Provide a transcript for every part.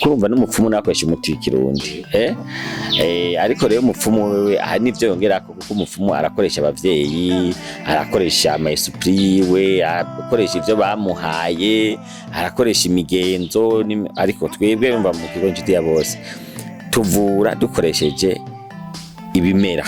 kurumva n'umupfumu nakoresha umuti w'ikirundi ariko rero umupfumu wewe aha nivyo yongera kuko umupfumu arakoresha abavyeyi, arakoresha ama-esprit yiwe, arakoresha ivyo bamuhaye, arakoresha imigenzo, ariko twebwe yumva mu kigo Incuti ya Bose tuvura dukoresheje ibimera.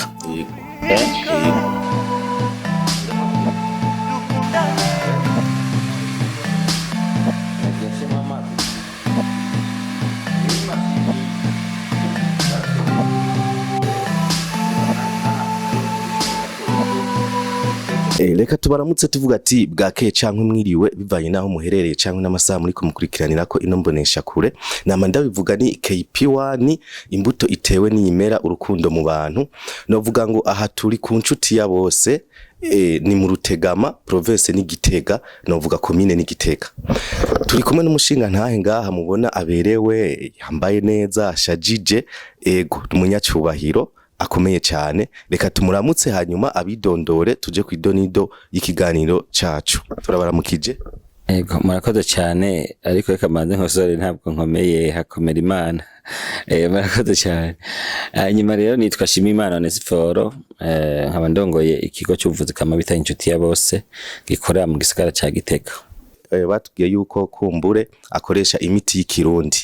Reka tubaramutse tuvuga ati bwakeye canke mwiriwe bivanye naho muherereye canke n'amasaha muri kumukurikiranira ko ino mbonesha kure. Nama ndabivuga ni KP1 imbuto itewe n'imera urukundo mu bantu. Novuga ngo aha turi ku Incuti ya Bose ni mu Rutegama province ni Gitega, novuga commune ni Gitega. Turi kumwe n'umushinga ntahe ngaha mubona aberewe, yambaye neza, ashajije, ego umunyacubahiro akomeye cyane. Reka tumuramutse hanyuma abidondore tuje ku idonido y'ikiganiro cacu. Turabaramukije. Ego murakoze cyane, ariko reka manze nkosore ntabwo nkomeye, hakomera Imana. Murakoze cyane. Hanyuma rero nitwa Shimimana Onesiforo, nkaba ndongoye ikigo cy'ubuvuzi kama bita Incuti ya Bose gikorera mu gisagara ca Gitega. Batubwiye yuko kumbure akoresha imiti y'ikirundi.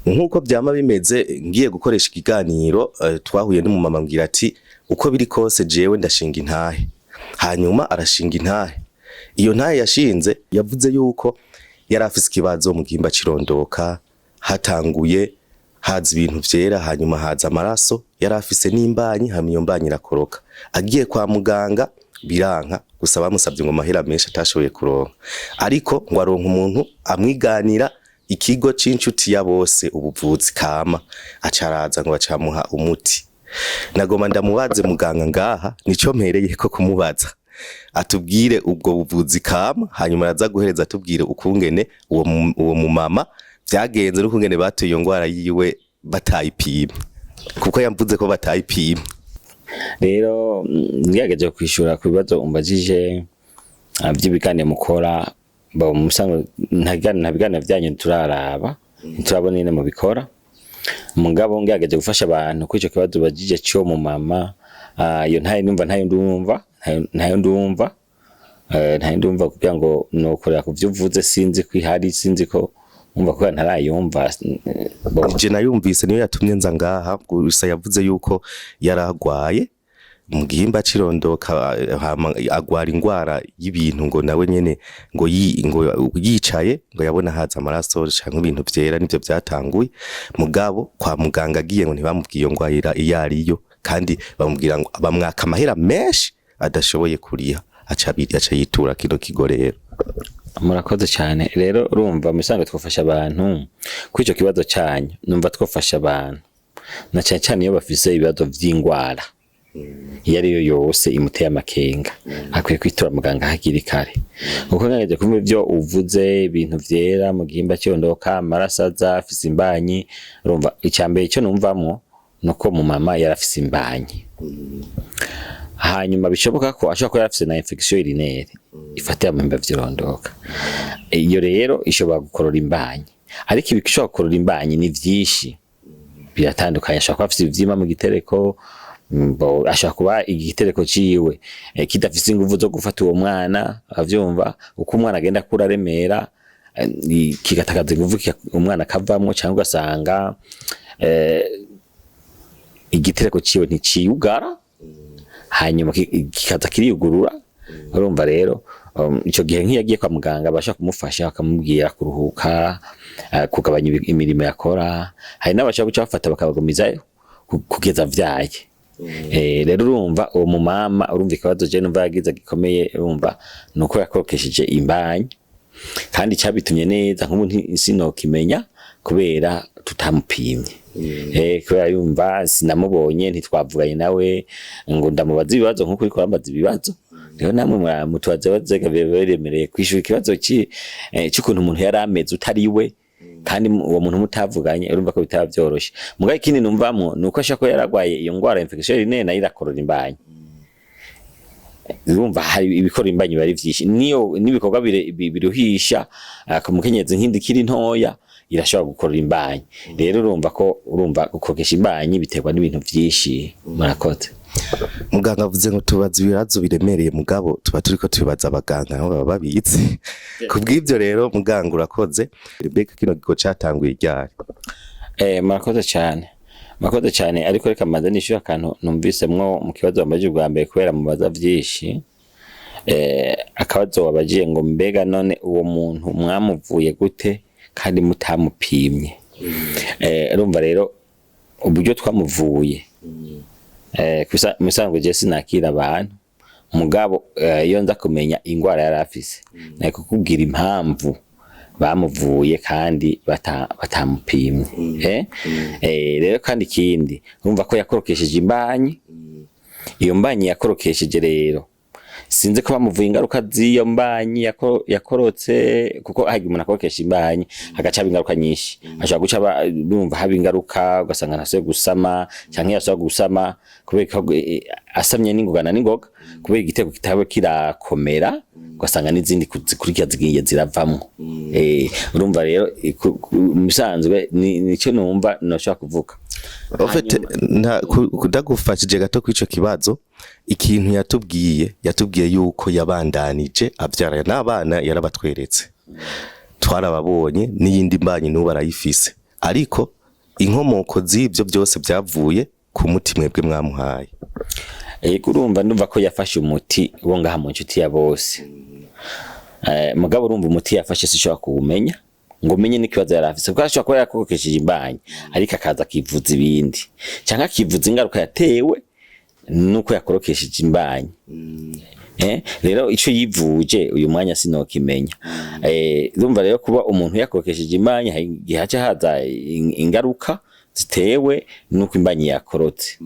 Nkuko byama bimeze ngiye gukoresha ikiganiro twahuye n'umumama ngira ati uko biri kose jewe ndashinga intahe. Hanyuma arashinga intahe. Iyo ntahe yashinze yavuze yuko yari afise ikibazo mu gihimba cirondoka, hatanguye haza ibintu vyera, hanyuma haza amaraso, yari afise n'imbanyi, hamiyo mbanyi irakoroka. Agiye kwa muganga biranka, gusa bamusabye ngo mahera menshi atashoboye kuronka, ariko ngo aronka umuntu amwiganira ikigo c'Incuti ya Bose ubuvuzi kama, acaraza ngo acamuha umuti. Nagoma ndamubaze muganga ngaha nico mpereye ko kumubaza atubwire ubwo buvuzi kama, hanyuma araza guhereza atubwire ukungene uwo mumama vyagenze n'ukungene batuye iyo ngwara yiwe batayipima, kuko yamvuze ko batayipima. Rero ngerageje kwishura ku bibazo umbajije by'ibikane mukora musango ntagana vyanyu turaraba turabona ine mu bikora mugabo ngerageje gufasha abantu kwico kibazo bajije cyo mu mama iyo ntayo ndumva kugira ngo nokorera kuvyuvuze sinzi kwihari, sinzi ko umva ko ntarayumva. Je nayumvise niyo yatumye nza ngaha, gusa yavuze yuko yaragwaye mu gihimba cirondoka, agwara ingwara y'ibintu ngo nawe nyene ngo yicaye ngo yabona haza amaraso canke ibintu vyera nivyo vyatanguye. Mugabo kwa muganga agiye ngo ntibamubwiye iyo ngwara iyo ariyo, kandi bamubwira ngo bamwaka amahera menshi adashoboye kuriha, aca yitura kino kigo. Rero murakoze cyane. Rero urumva musango twafasha abantu kwico kibazo cyanyu, numva twafasha abantu na cyane iyo bafise ibibazo vy'ingwara iyo ariyo yose imuteye amakenga, akwiye kwitura muganga hakiri kare. Uko ngejeje kumva ivyo uvuze, ibintu vyera mu gihimba cyondoka, amarasaza, afise imbanyi, urumva icyambere cyo numvamwo nuko mu mama yarafise imbanyi. Hanyuma bishoboka ko ashobora kuba yarafise na infection urinaire ifatira mu bihimba vy'irondoka. Iyo rero ishobora gukorora imbanyi, ariko ibishobora gukorora imbanyi ni vyinshi biratandukanye. Ashobora kuba afise ivyima mu gitereko, ashaka kuba igitereko ciwe kidafise inguvu zo gufata uwo mwana, avyumva uko umwana agenda kura remera kigatakaza inguvu umwana akavamwo, cyangwa ugasanga igitereko ciwe nticiyugara hanyuma kikaza kiriyugurura. Urumva rero ico gihe nk'iyagiye kwa muganga basha kumufasha akamubwira kuruhuka, kugabanya imirimo yakora. Hari n'abashaka guca bafata bakabagumizayo kugeza vyaye. Rero urumva uwo mumama urumva ikibazo je numva yagize gikomeye, urumva nuko yakokesheje imbanyi, kandi cyabitumye neza nk'ubu sinokimenya kubera tutamupimye. Kubera yumva sinamubonye, ntitwavuganye nawe ngo ndamubaza ibibazo nkuko uriko urambaza ibibazo. Rero namwe mutubaze bazega beremereye kwishura ikibazo cy'ukuntu umuntu yari ameze utariwe, kandi uwo muntu mutavuganye, urumva ko bitaba byoroshe. Mugaye kindi numvamwo nuko ashaka yaragwaye iyo ngwara infection urinaire nayo irakorora imbanyi. Urumva hari ibikora imbanyi bari vyinshi, niyo nibikorwa biruhisha akamukenyeza nkindi kiri ntoya, irashobora gukora imbanyi. Rero urumva gukokesha imbanyi biterwa n'ibintu vyinshi. Murakoze. Muganga avuze ngo tubaza ibibazo biremereye mugabo tuba turiko tubibaza abaganga aho baba babizi. Kubw'ivyo rero muganga urakoze. Mbega kino gigo catanguye ryari? Murakoze cyane ariko reka maze nishyura akantu numvisemwo mu kibazo wambaje bwa mbere kubera mubaza vyinshi. Akabazo wabagiye ngo mbega none uwo muntu mwamuvuye gute kandi mutamupimye. Urumva rero uburyo twamuvuye misango je sinakira abantu mugabo iyo nza kumenya ingwara yari afise nako kubwira impamvu bamuvuye kandi batamupimye. Rero kandi ikindi urumva ko yakorokesheje imbanyi. Iyo mbanyi yakorokesheje rero sinze ko bamuvuye ingaruka z'iyo mbanyi yakorotse kuko hagi umuntu akorokesha imbanyi hagacaba ingaruka nyinshi. Ashobora guca bumva haba ingaruka ugasanga ntase gusama canke yashobora gusama kubera asamye n'ingoga kubera igitego kitabe kirakomera ugasanga n'izindi zikurikira zigiye ziravamwo. Urumva rero musanzwe nico numva noshaka kuvuga. Ofete kudagufashije gato kwico kibazo ikintu yatubwiye yuko yabandanije avyara n'abana yarabatweretse twarababonye n'iyindi mbanyi n'ubu arayifise ariko inkomoko z'ivyo byose byavuye ku muti mwebwe mwamuhaye. Urumva ndumva ko yafashe umuti wo ngaha mu nshuti ya Bose. Mugabo urumva umuti yafashe sishobora kuwumenya ngo menye n'ikibazo yarafise kuko ashobora kuba yakokesheje imbanyi ariko akaza kivuza ibindi cyangwa kivuza ingaruka yatewe nuko yakorokesheje imbanyi. Rero ico yivuje uyu mwanya sinokimenya. Urumva rero kuba umuntu yakorokesheje imbanyi gihaca haza ingaruka zitewe nuko imbanyi yakorotse.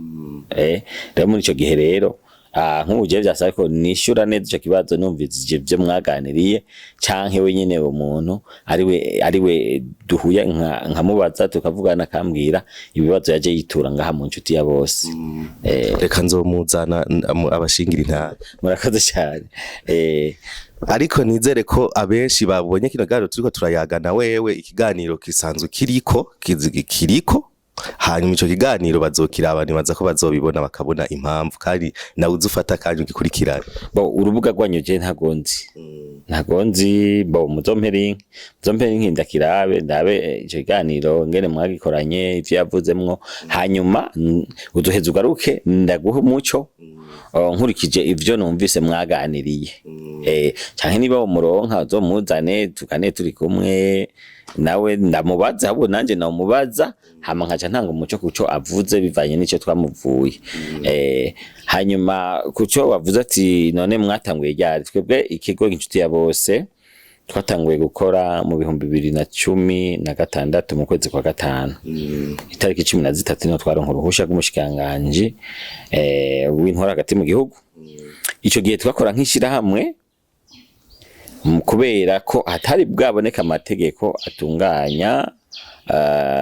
Rero muri ico gihe rero nk'uje byasaba ko nishura neza ico kibazo numvise byo mwaganiriye canke we nyene umuntu ariwe duhuye nkamubaza tukavugana kambwira ibibazo yaje yitura ngaha mu nshuti ya Bose. Reka nzomuzana abashingira intara. Murakoze cyane. Ariko nizere ko abenshi babonye kino garo turiko turayagana wewe ikiganiro kisanzwe kiriko hanyuma ico kiganiro bazokiraba nibaza ko bazobibona bakabona impamvu kandi nawe uzufata kandi ugikurikirana. Urubuga rwanyuje ntagonzi muzomperi ndakirabe ndabe ico kiganiro ngene mwagikoranye ivyo yavuzemwo hanyuma uduheza ugaruke ndaguha umuco nkurikije ivyo numvise mwaganiriye. Canke niba umuronka uzomuzane tukane turi kumwe nawe ndamubaza ahubwo nanje namubaza hama nkaca ntanga umuco kuco avuze bivanye n'ico twamuvuye. Hanyuma kuco wavuze ati none mwatanguye ryari. Twebwe ikigo inshuti ya Bose twatanguye gukora mu 2016 mu kwezi kwa gatanu itariki 13 niho twaronka uruhusha rw'umushikanganje w'intwara hagati mu gihugu. Ico gihe twakora nk'ishira hamwe kubera ko hatari bwaboneka amategeko atunganya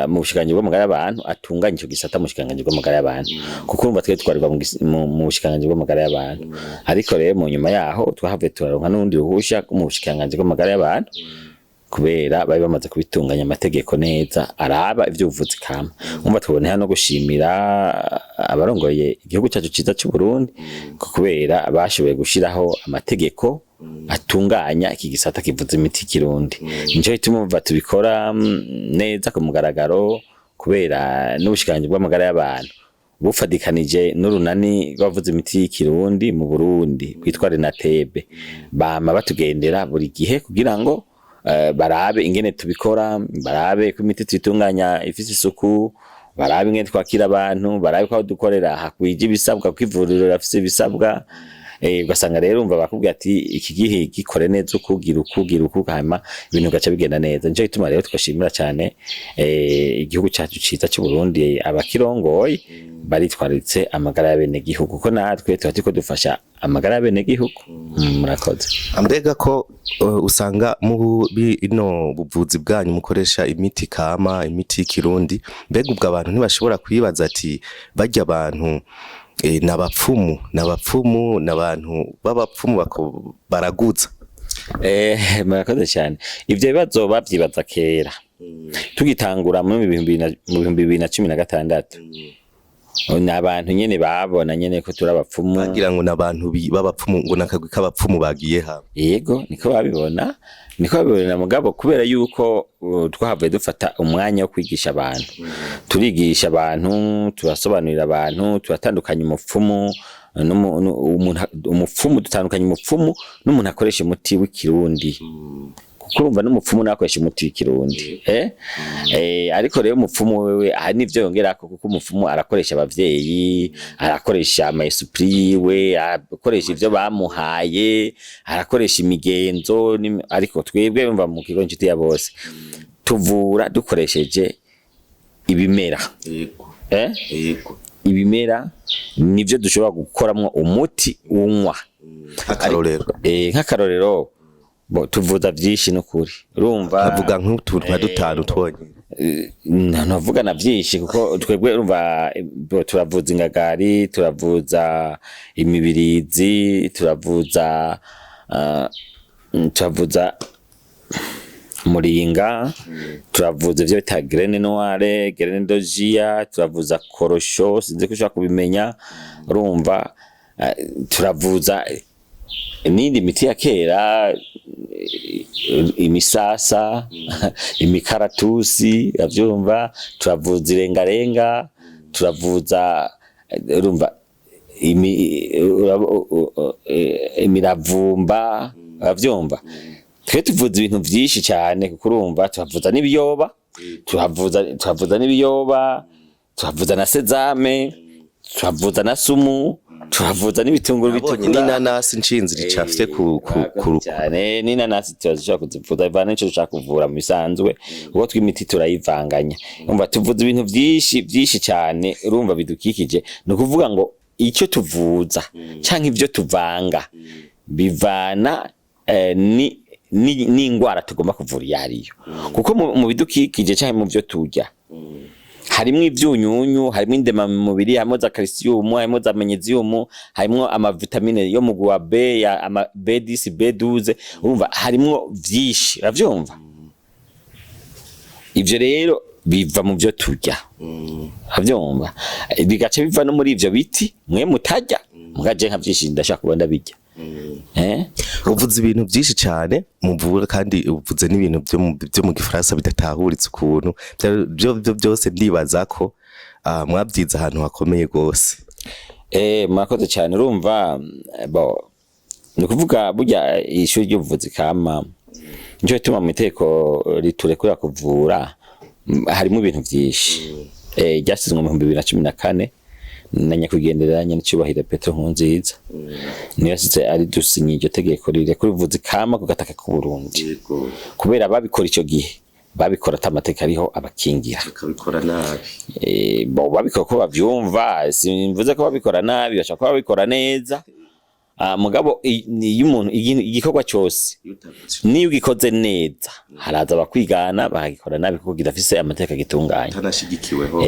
mu bushikanganje bw'amagara y'abantu atunganya ico gisata mu bushikanganje bw'amagara y'abantu kuko urumva twe twarwa mu bushikanganje bw'amagara y'abantu. Ariko rero mu nyuma yaho twahavuye turaronka n'undi ruhusha mu bushikanganje bw'amagara y'abantu kubera bari bamaze kubitunganya amategeko neza araba ivy'ubuvuzi kama. Umva tubone hano gushimira abarongoye igihugu cyacu ciza cy'u Burundi kubera bashoboye gushiraho amategeko atunganya iki gisata kivuza imiti kirundi. Nico ituma tubikora neza ku mugaragaro kubera n'ubushikanje bw'amagara y'abantu bufadikanije n'urunani rwavuza imiti kirundi mu Burundi kwitwa Renatebe bama batugendera buri gihe kugira ngo barabe ingene tubikora, barabe ko imiti tuyitunganya ifise isuku, barabe ingene twakira abantu, barabe ko dukorera hakwije ibisabwa kwivuriro rafise ibisabwa. Ugasanga rero umva bakubwira ati iki gihe gikore neza ukugira hanyuma ibintu gaca bigenda neza. Nico gituma rero twashimira cyane igihugu cyacu ciza cy'u Burundi abakirongoye baritwaritse amagara y'abene gihugu ko natwe tuba dufasha amagara y'abene gihugu. Murakoze. Ambega ko usanga mu ino buvuzi bwanyu mukoresha imiti kama imiti kirundi mbega ubwo abantu ntibashobora kwibaza ati bajya abantu n'abapfumu n'abantu b'abapfumu baraguza. Murakoze cyane. Ivyo bibazo bavyibaza kera tugitangura mu 2016 n'abantu nyene babona nyene ko turabapfumu bagira ngo n'abantu babapfumu ngo nakagwi k'abapfumu bagiye hamwe. Yego niko babibona mugabo kubera yuko twahavuye dufata umwanya wo kwigisha abantu turigisha abantu turasobanurira abantu turatandukanya umupfumu umupfumu dutandukanya umupfumu n'umuntu akoresha umuti w'ikirundi kuko urumva n'umupfumu nakoresha umuti w'ikirundi ariko rero umupfumu wewe hari nivyo yongerako kuko umupfumu arakoresha abavyeyi arakoresha amayesupri we arakoresha ivyo bamuhaye arakoresha imigenzo ariko twebwe umva mu kigo Incuti ya Bose tuvura dukoresheje ibimera. Yego ibimera nivyo dushobora gukoramwo umuti unywa nk'akarorero tuvuza vyinshi n'ukuri urumva avuga nk'utuntu nka dutanu twonye navuga na vyinshi kuko twebwe urumva turavuza ingagari turavuza imibirizi turavuza muringa turavuza ivyo bita graine noire graine d'ogia turavuza korosho sinzi ko ushaka kubimenya urumva turavuza nindi miti ya kera imisasa imikaratusi avyumva turavuza irengarenga turavuza urumva imiravumba avyumva twe tuvuza ibintu vyinshi cyane kuko urumva turavuza n'ibiyoba turavuza n'ibiyoba turavuza na sezame turavuza na sumu turavuza n'ibitunguru bitukura n'inanasi nshinzi ricafite ku cyane n'inanasi turazishaka kuzivuza ivana n'ico dushaka kuvura mu bisanzwe ubwo tw'imiti turayivanganya umva tuvuza ibintu vyinshi cyane urumva bidukikije no kuvuga ngo icyo tuvuza canke ivyo tuvanga bivana n'ingwara tugomba kuvura yariyo kuko mu bidukikije canke mu vyo turya harimo ivyunyunyu harimo indema mu mubiri harimo za calcium harimo za magnesium harimo amavitamine yo mu gwa B ya ama B10 B12 urumva harimo vyinshi uravyumva ivyo rero biva mu vyo turya uravyumva bigace biva no muri ivyo biti mwe mutarya mugaje nka vyinshi ndashaka kubanda bijya uvuze ibintu byinshi cyane muvura kandi uvuze n'ibintu byo mu gifaransa bidatahuritse ukuntu byo byose ndibaza ko mwabyiza ahantu hakomeye gose mwakoze cyane urumva ni kuvuga burya ishuri ry'ubuvuzi kama nico bituma mu iteko riturekura kuvura harimo ibintu byinshi ryasizwe mu 2014 na nyakwigenderanya n'cyubahiro Petro Nkunziza niyo yasize ari dusinye iryo tegeko rirekura ubuvuzi kama ku gataka ku Burundi kubera babikora ico gihe babikora atamateka ariho abakingira bakabikora nabi babikora ko bavyumva simvuze ko babikora nabi bashaka ko babikora neza mugabo iyo umuntu igikorwa cyose niyo gikoze neza haraza abakwigana bagikora nabi kuko gidafise amateka gitunganye tanashigikiweho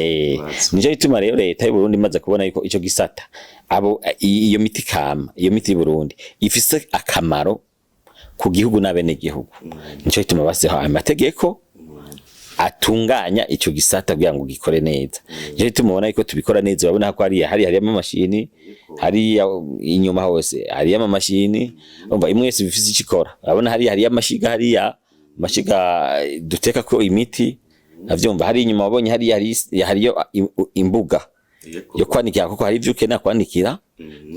nico gituma rero leta y'u Burundi imaze kubona yuko ico gisata abo iyo miti kama iyo miti y'u Burundi ifise akamaro ku gihugu n'abene gihugu nico gituma baseho amategeko atunganya ico gisata kugira ngo gikore neza nico gituma ubona yuko tubikora neza babona ko hari amamashini hari inyuma hose hari amamashini umva imwe yose bifise ikikora urabona hari amashiga amashiga duteka ko imiti avyumva hari inyuma wabonye hari imbuga yo kwanikira kuko hari ivyo ukena kwanikira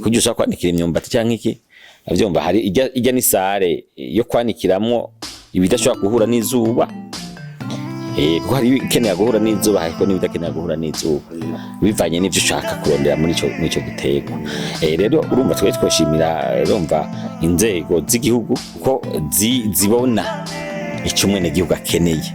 kugira ushaka kwanikira imyumbati cyangwa iki avyumva hari ijya ni sare yo kwanikiramwo ibidashobora guhura n'izuba kuko hari ikeneye guhura n'izuba ariko n'ibidakeneye guhura n'izuba bivanye n'ivyo ushaka kurondera muri ico gitego rero urumva twe twoshimira urumva inzego z'igihugu ko zibona icyo umwene gihugu akeneye